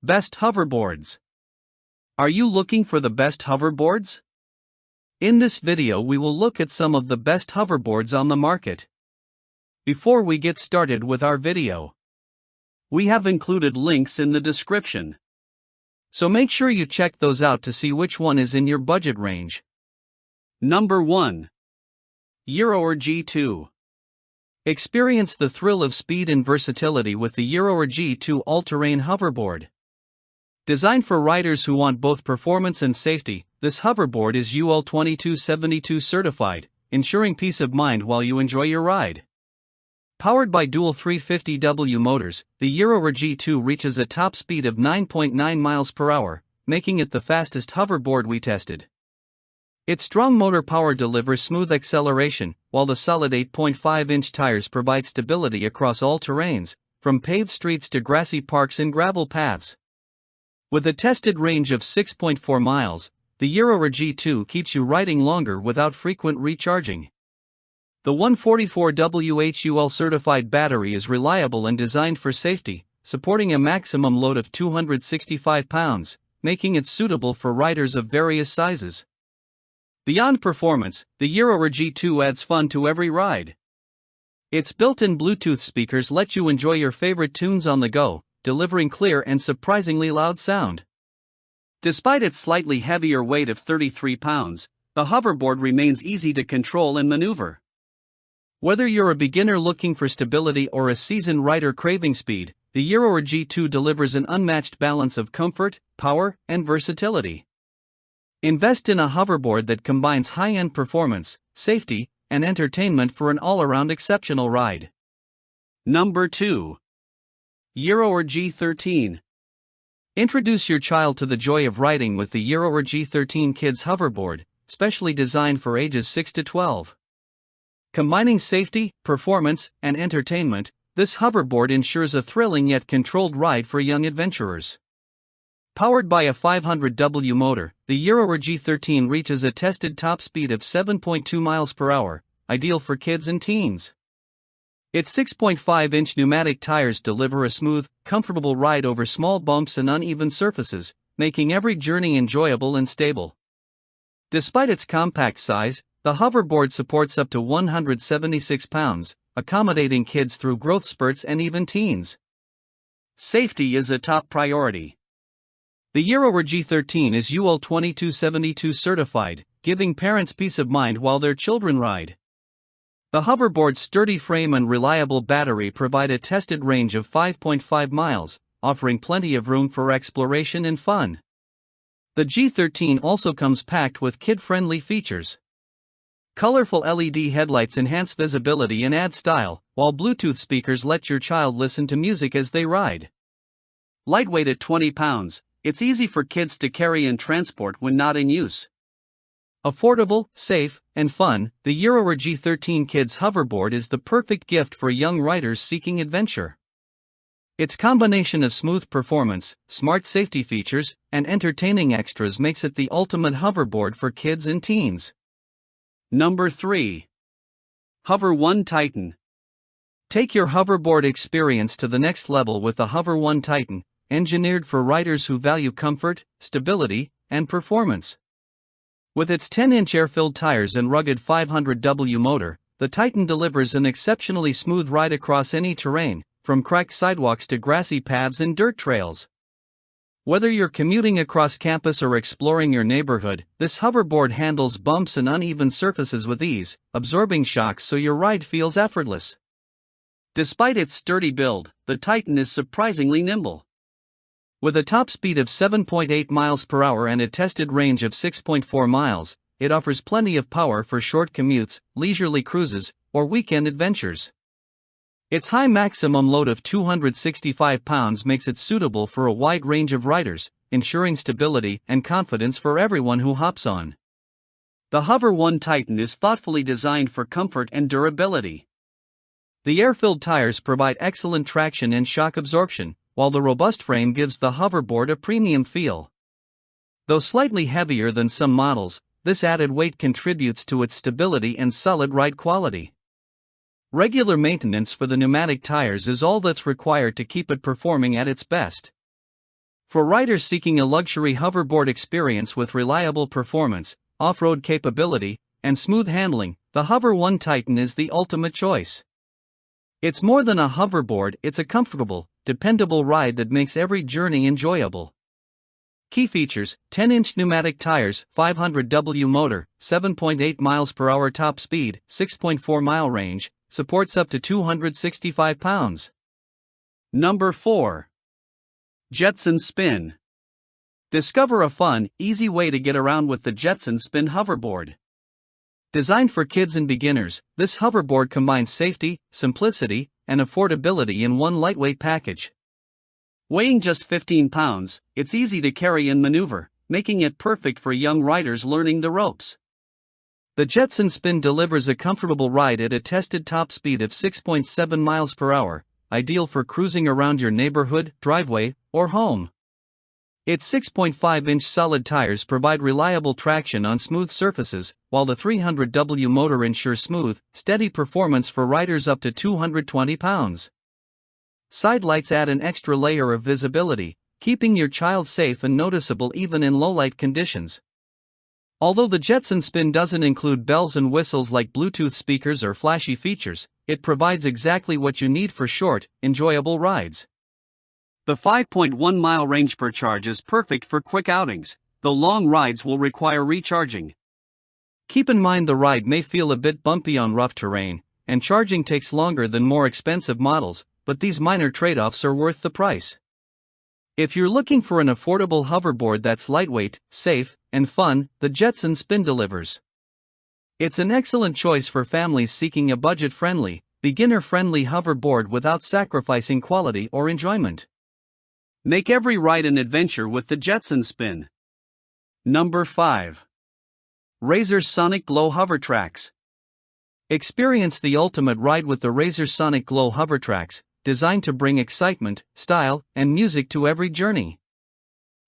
Best hoverboards. Are you looking for the best hoverboards? In this video we will look at some of the best hoverboards on the market. Before we get started with our video, we have included links in the description. So make sure you check those out to see which one is in your budget range. Number 1. Gyroor G2. Experience the thrill of speed and versatility with the Gyroor G2 all-terrain hoverboard. Designed for riders who want both performance and safety, this hoverboard is UL 2272 certified, ensuring peace of mind while you enjoy your ride. Powered by dual 350W motors, the Gyroor G2 reaches a top speed of 9.9 miles per hour, making it the fastest hoverboard we tested. Its strong motor power delivers smooth acceleration, while the solid 8.5-inch tires provide stability across all terrains, from paved streets to grassy parks and gravel paths. With a tested range of 6.4 miles, the Gyroor G2 keeps you riding longer without frequent recharging. The 144WH certified battery is reliable and designed for safety, supporting a maximum load of 265 pounds, making it suitable for riders of various sizes. Beyond performance, the Gyroor G2 adds fun to every ride. Its built-in Bluetooth speakers let you enjoy your favorite tunes on the go, delivering clear and surprisingly loud sound. Despite its slightly heavier weight of 33 pounds, the hoverboard remains easy to control and maneuver. Whether you're a beginner looking for stability or a seasoned rider craving speed, the Gyroor G2 delivers an unmatched balance of comfort, power, and versatility. Invest in a hoverboard that combines high-end performance, safety, and entertainment for an all-around exceptional ride. Number 2. Gyroor G13. Introduce your child to the joy of riding with the Gyroor G13 Kids Hoverboard, specially designed for ages 6 to 12. Combining safety, performance, and entertainment, this hoverboard ensures a thrilling yet controlled ride for young adventurers. Powered by a 500W motor, the Gyroor G13 reaches a tested top speed of 7.2 miles per hour, ideal for kids and teens. Its 6.5-inch pneumatic tires deliver a smooth, comfortable ride over small bumps and uneven surfaces, making every journey enjoyable and stable. Despite its compact size, the hoverboard supports up to 176 pounds, accommodating kids through growth spurts and even teens. Safety is a top priority. The Gyroor G13 is UL 2272 certified, giving parents peace of mind while their children ride. The hoverboard's sturdy frame and reliable battery provide a tested range of 5.5 miles, offering plenty of room for exploration and fun. The G13 also comes packed with kid-friendly features. Colorful LED headlights enhance visibility and add style, while Bluetooth speakers let your child listen to music as they ride. Lightweight at 20 pounds, it's easy for kids to carry and transport when not in use. Affordable, safe, and fun, the Gyroor G13 Kids Hoverboard is the perfect gift for young riders seeking adventure. Its combination of smooth performance, smart safety features, and entertaining extras makes it the ultimate hoverboard for kids and teens. Number 3. Hover One Titan. Take your hoverboard experience to the next level with the Hover One Titan, engineered for riders who value comfort, stability, and performance. With its 10-inch air-filled tires and rugged 500W motor, the Titan delivers an exceptionally smooth ride across any terrain, from cracked sidewalks to grassy paths and dirt trails. Whether you're commuting across campus or exploring your neighborhood, this hoverboard handles bumps and uneven surfaces with ease, absorbing shocks so your ride feels effortless. Despite its sturdy build, the Titan is surprisingly nimble. With a top speed of 7.8 miles per hour and a tested range of 6.4 miles, it offers plenty of power for short commutes, leisurely cruises, or weekend adventures. Its high maximum load of 265 pounds makes it suitable for a wide range of riders, ensuring stability and confidence for everyone who hops on. The Hover One Titan is thoughtfully designed for comfort and durability. The air-filled tires provide excellent traction and shock absorption, while the robust frame gives the hoverboard a premium feel. Though slightly heavier than some models, this added weight contributes to its stability and solid ride quality. Regular maintenance for the pneumatic tires is all that's required to keep it performing at its best. For riders seeking a luxury hoverboard experience with reliable performance, off-road capability, and smooth handling, the Hover One Titan is the ultimate choice. It's more than a hoverboard, it's a comfortable, dependable ride that makes every journey enjoyable. Key features: 10-inch pneumatic tires, 500W motor, 7.8 miles per hour top speed, 6.4 mile range, supports up to 265 pounds. Number 4. Jetson Spin. Discover a fun, easy way to get around with the Jetson Spin hoverboard. Designed for kids and beginners, this hoverboard combines safety, simplicity, and affordability in one lightweight package. Weighing just 15 pounds, it's easy to carry and maneuver, making it perfect for young riders learning the ropes. The Jetson Spin delivers a comfortable ride at a tested top speed of 6.7 miles per hour, ideal for cruising around your neighborhood, driveway, or home. Its 6.5-inch solid tires provide reliable traction on smooth surfaces, while the 300W motor ensures smooth, steady performance for riders up to 220 pounds. Side lights add an extra layer of visibility, keeping your child safe and noticeable even in low-light conditions. Although the Jetson Spin doesn't include bells and whistles like Bluetooth speakers or flashy features, it provides exactly what you need for short, enjoyable rides. The 5.1 mile range per charge is perfect for quick outings, though long rides will require recharging. Keep in mind the ride may feel a bit bumpy on rough terrain, and charging takes longer than more expensive models, but these minor trade-offs are worth the price. If you're looking for an affordable hoverboard that's lightweight, safe, and fun, the Jetson Spin delivers. It's an excellent choice for families seeking a budget-friendly, beginner-friendly hoverboard without sacrificing quality or enjoyment. Make every ride an adventure with the Jetson Spin. Number 5. Razor Sonic Glow Hovertrax. Experience the ultimate ride with the Razor Sonic Glow Hovertrax, designed to bring excitement, style, and music to every journey.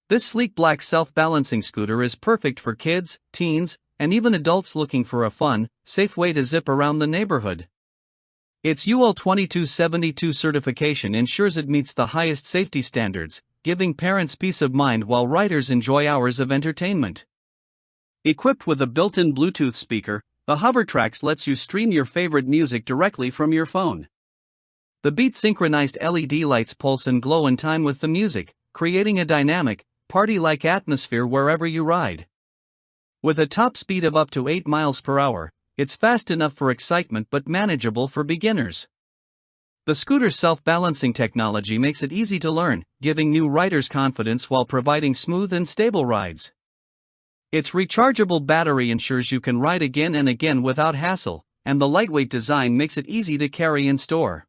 This sleek black self-balancing scooter is perfect for kids, teens, and even adults looking for a fun, safe way to zip around the neighborhood. Its UL 2272 certification ensures it meets the highest safety standards, giving parents peace of mind while riders enjoy hours of entertainment. Equipped with a built-in Bluetooth speaker, the Hovertrax lets you stream your favorite music directly from your phone. The beat-synchronized LED lights pulse and glow in time with the music, creating a dynamic, party-like atmosphere wherever you ride. With a top speed of up to 8 miles per hour, it's fast enough for excitement but manageable for beginners. The scooter's self-balancing technology makes it easy to learn, giving new riders confidence while providing smooth and stable rides. Its rechargeable battery ensures you can ride again and again without hassle, and the lightweight design makes it easy to carry and store.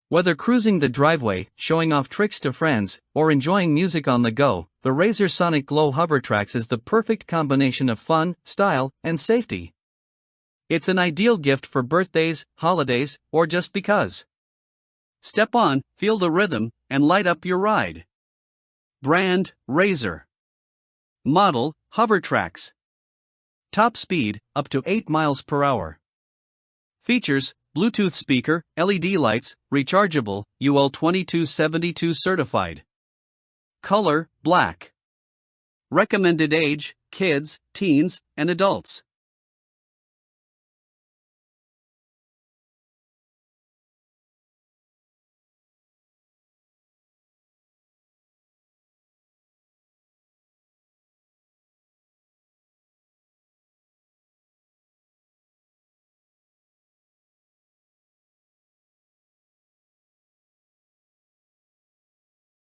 Whether cruising the driveway, showing off tricks to friends, or enjoying music on the go, the Razor Sonic Glow Hovertrax is the perfect combination of fun, style, and safety. It's an ideal gift for birthdays, holidays, or just because. Step on, feel the rhythm, and light up your ride. Brand: Razor. Model: Hovertrax. Top speed, up to 8 miles per hour. Features: Bluetooth speaker, LED lights, rechargeable, UL 2272 certified. Color: black. Recommended age: kids, teens, and adults.